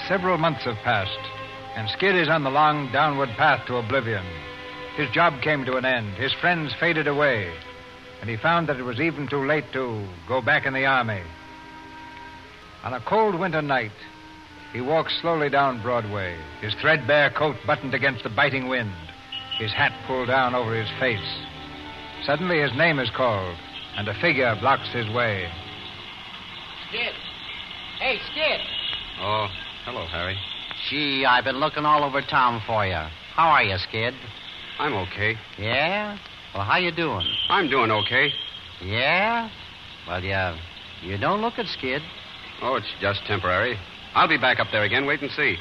several months have passed, and Skid is on the long downward path to oblivion. His job came to an end. His friends faded away, and he found that it was even too late to go back in the army. On a cold winter night, he walks slowly down Broadway, his threadbare coat buttoned against the biting wind, his hat pulled down over his face. Suddenly his name is called, and a figure blocks his way. Skid. Hey, Skid. Oh, hello, Harry. Gee, I've been looking all over town for you. How are you, Skid? I'm okay. Yeah? Well, how you doing? I'm doing okay. Yeah? Well, you don't look it, Skid. Oh, it's just temporary. I'll be back up there again. Wait and see.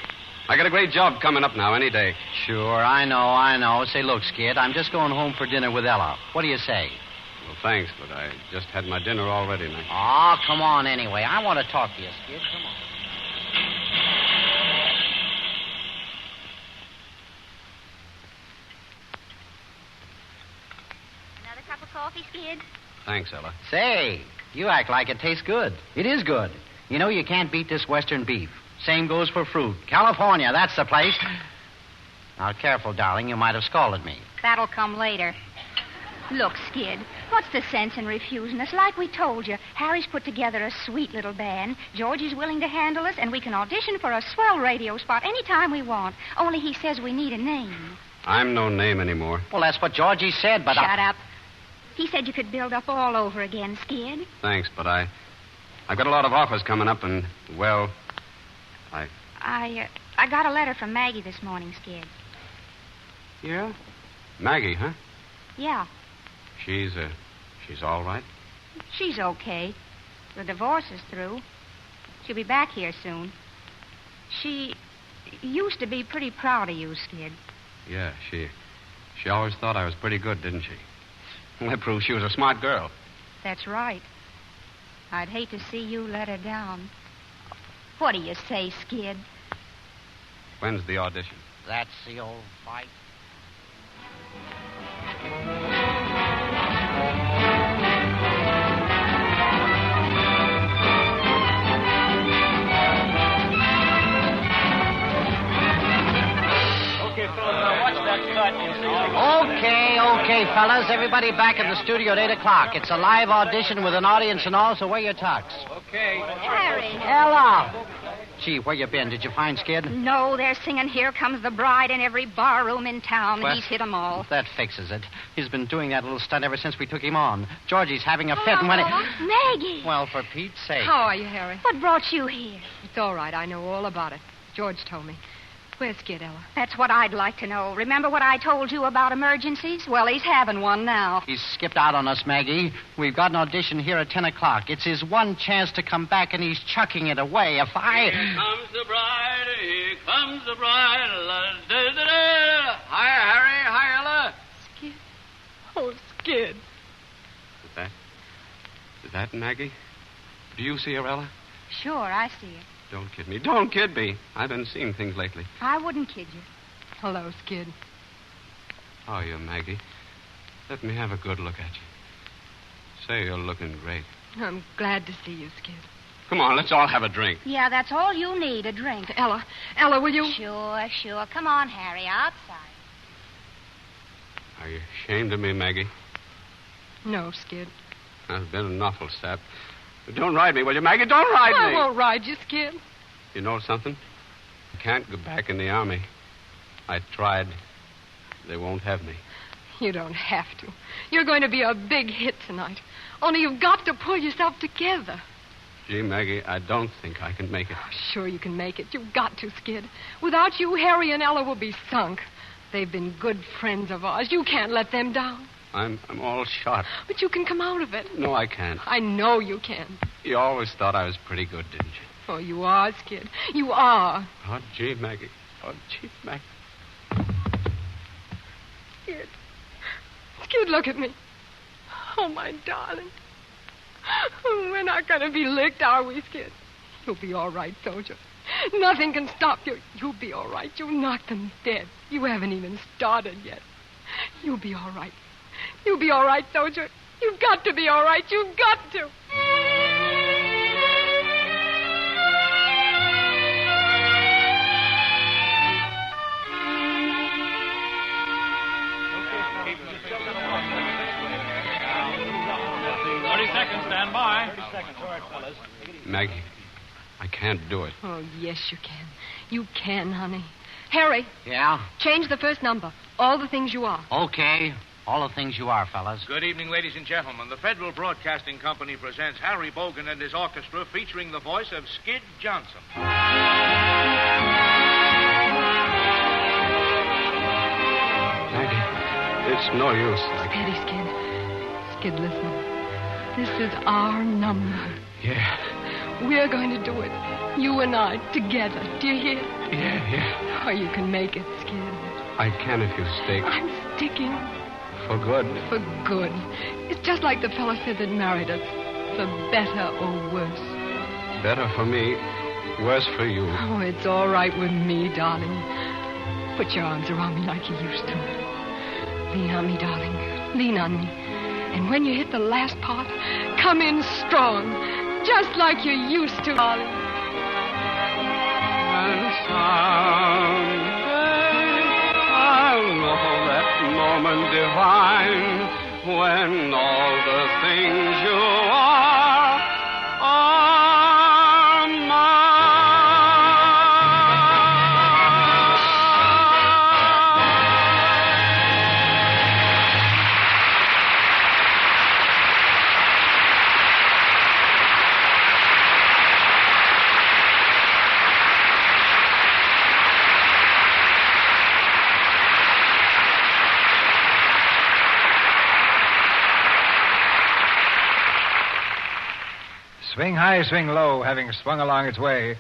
I got a great job coming up now any day. Sure, I know. Say, look, Skid, I'm just going home for dinner with Ella. What do you say? Well, thanks, but I just had my dinner already now. Oh, come on anyway. I want to talk to you, Skid. Come on. Another cup of coffee, Skid? Thanks, Ella. Say, you act like it tastes good. It is good. You know, you can't beat this Western beef. Same goes for fruit. California, that's the place. Now, careful, darling. You might have scalded me. That'll come later. Look, Skid, what's the sense in refusing us? Like we told you, Harry's put together a sweet little band. Georgie's willing to handle us, and we can audition for a swell radio spot anytime we want. Only he says we need a name. I'm no name anymore. Well, that's what Georgie said, but Shut up. He said you could build up all over again, Skid. Thanks, but I've got a lot of offers coming up, and, well, I got a letter from Maggie this morning, Skid. Yeah? Maggie, huh? Yeah, She's all right? she's okay. The divorce is through. She'll be back here soon. She used to be pretty proud of you, Skid. Yeah, she always thought I was pretty good, didn't she? Well, that proves she was a smart girl. That's right. I'd hate to see you let her down. What do you say, Skid? When's the audition? that's the old fight. Okay, fellas. Everybody back in the studio at 8 o'clock. It's a live audition with an audience and all, so wear your tux. Okay. Harry. Ella! Gee, where you been? Did you find Skid? No, they're singing Here Comes the Bride in every barroom in town. What? He's hit 'em all. That fixes it. He's been doing that little stunt ever since we took him on. Georgie's having a fit, and when Maggie! Well, for Pete's sake. How are you, Harry? What brought you here? It's all right. I know all about it. George told me. Where's Skid, Ella? That's what I'd like to know. Remember what I told you about emergencies? Well, he's having one now. He's skipped out on us, Maggie. We've got an audition here at 10 o'clock. It's his one chance to come back, and he's chucking it away. Here comes the bride, here comes the bride. Hi, Harry. Hi, Ella. Skid. Oh, Skid. Is that Maggie? Do you see her, Ella? Sure, I see it. Don't kid me. Don't kid me. I've been seeing things lately. I wouldn't kid you. Hello, Skid. How are you, Maggie? Let me have a good look at you. Say, you're looking great. I'm glad to see you, Skid. Come on, let's all have a drink. Yeah, that's all you need, a drink. Ella, will you? Sure. Come on, Harry, outside. Are you ashamed of me, Maggie? No, Skid. I've been an awful sap. Don't ride me, will you, Maggie? Don't ride me. I won't ride you, Skid. You know something? I can't go back in the army. I tried. They won't have me. You don't have to. You're going to be a big hit tonight. Only you've got to pull yourself together. Gee, Maggie, I don't think I can make it. Oh, sure you can make it. You've got to, Skid. Without you, Harry and Ella will be sunk. They've been good friends of ours. You can't let them down. I'm all shot. But you can come out of it. No, I can't. I know you can. You always thought I was pretty good, didn't you? Oh, you are, Skid. You are. Oh, gee, Maggie. Oh, gee, Maggie. Skid. Skid, look at me. Oh, my darling. We're not going to be licked, are we, Skid? You'll be all right, soldier. Nothing can stop you. You'll be all right. You'll knock them dead. You haven't even started yet. You'll be all right. You'll be all right, soldier. You've got to be all right. You've got to. Maggie, I can't do it. Oh, yes, you can. You can, honey. Harry. Yeah? Change the first number. All the things you are. Okay. All the things you are, fellas. Good evening, ladies and gentlemen. The Federal Broadcasting Company presents Harry Bogan and his orchestra featuring the voice of Skid Johnson. Maggie, it's no use. Steady, Skid. Skid, listen. This is our number. Yeah. We're going to do it. You and I, together. Do you hear? Yeah. Oh, you can make it, Skid. I can if you stick. I'm sticking. For good. For good. It's just like the fellow said that married us. For better or worse. Better for me, worse for you. Oh, it's all right with me, darling. Put your arms around me like you used to. Lean on me, darling. Lean on me. And when you hit the last part, come in strong. Just like you used to, darling. And someday I'll know that moment divine when all the things you are mine. Swing high, swing low, having swung along its way,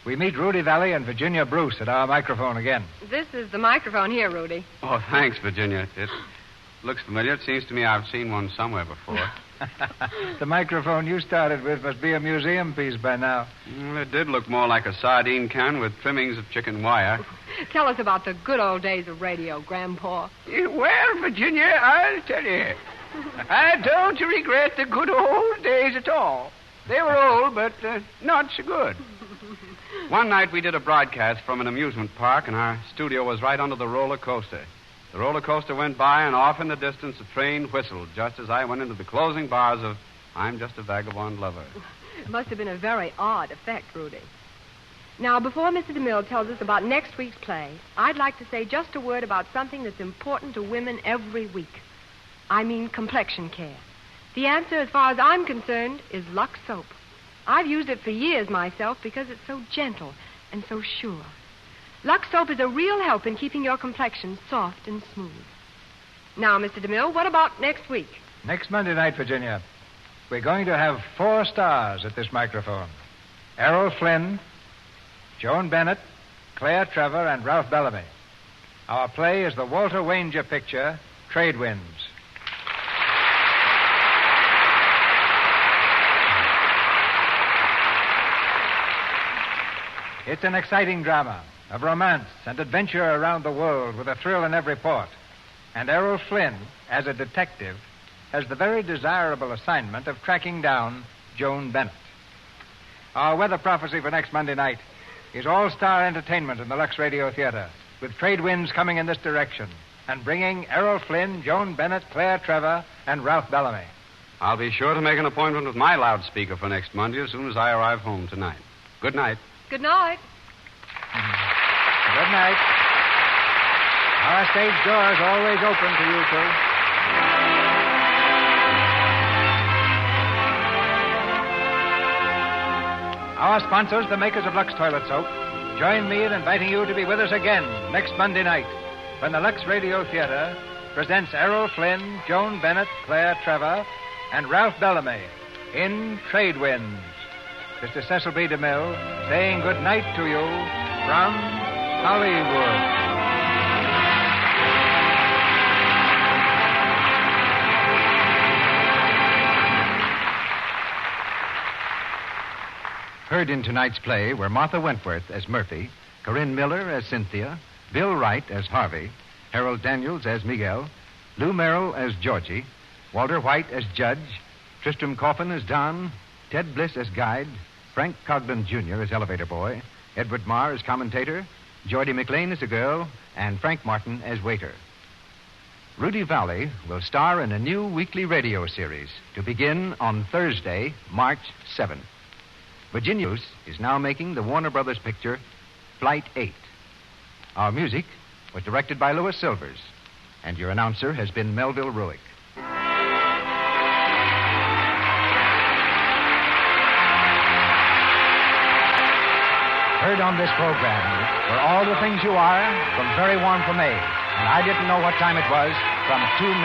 we meet Rudy Vallée and Virginia Bruce at our microphone again. This is the microphone here, Rudy. Oh, thanks, Virginia. It looks familiar. It seems to me I've seen one somewhere before. The microphone you started with must be a museum piece by now. Well, it did look more like a sardine can with trimmings of chicken wire. Tell us about the good old days of radio, Grandpa. Well, Virginia, I'll tell you. I don't regret the good old days at all. They were old, but not so good. One night we did a broadcast from an amusement park, and our studio was right under the roller coaster. The roller coaster went by, and off in the distance a train whistled just as I went into the closing bars of I'm Just a Vagabond Lover. It must have been a very odd effect, Rudy. Now, before Mr. DeMille tells us about next week's play, I'd like to say just a word about something that's important to women every week. I mean complexion care. The answer, as far as I'm concerned, is Lux soap. I've used it for years myself because it's so gentle and so sure. Lux soap is a real help in keeping your complexion soft and smooth. Now, Mr. DeMille, what about next week? Next Monday night, Virginia, we're going to have 4 stars at this microphone. Errol Flynn, Joan Bennett, Claire Trevor, and Ralph Bellamy. Our play is the Walter Wanger picture, Trade Winds. It's an exciting drama of romance and adventure around the world with a thrill in every port. And Errol Flynn, as a detective, has the very desirable assignment of tracking down Joan Bennett. Our weather prophecy for next Monday night is all-star entertainment in the Lux Radio Theatre, with trade winds coming in this direction and bringing Errol Flynn, Joan Bennett, Claire Trevor, and Ralph Bellamy. I'll be sure to make an appointment with my loudspeaker for next Monday as soon as I arrive home tonight. Good night. Good night. Good night. Our stage door is always open to you two. Our sponsors, the makers of Lux Toilet Soap, join me in inviting you to be with us again next Monday night when the Lux Radio Theatre presents Errol Flynn, Joan Bennett, Claire Trevor, and Ralph Bellamy in Trade Winds. This is Cecil B. DeMille saying good night to you from Hollywood. Heard in tonight's play were Martha Wentworth as Murphy, Corinne Miller as Cynthia, Bill Wright as Harvey, Harold Daniels as Miguel, Lou Merrill as Georgie, Walter White as Judge, Tristram Coffin as Don, Ted Bliss as Guide, Frank Coglan Jr. as Elevator Boy, Edward Marr as Commentator, Geordie McLean as a girl, and Frank Martin as Waiter. Rudy Vallée will star in a new weekly radio series to begin on Thursday, March 7th. Virginia Bruce is now making the Warner Brothers picture Flight 8. Our music was directed by Louis Silvers, and your announcer has been Melville Ruick. Heard on this program were All the Things You Are from Very Warm for May, and I Didn't Know What Time It Was from 2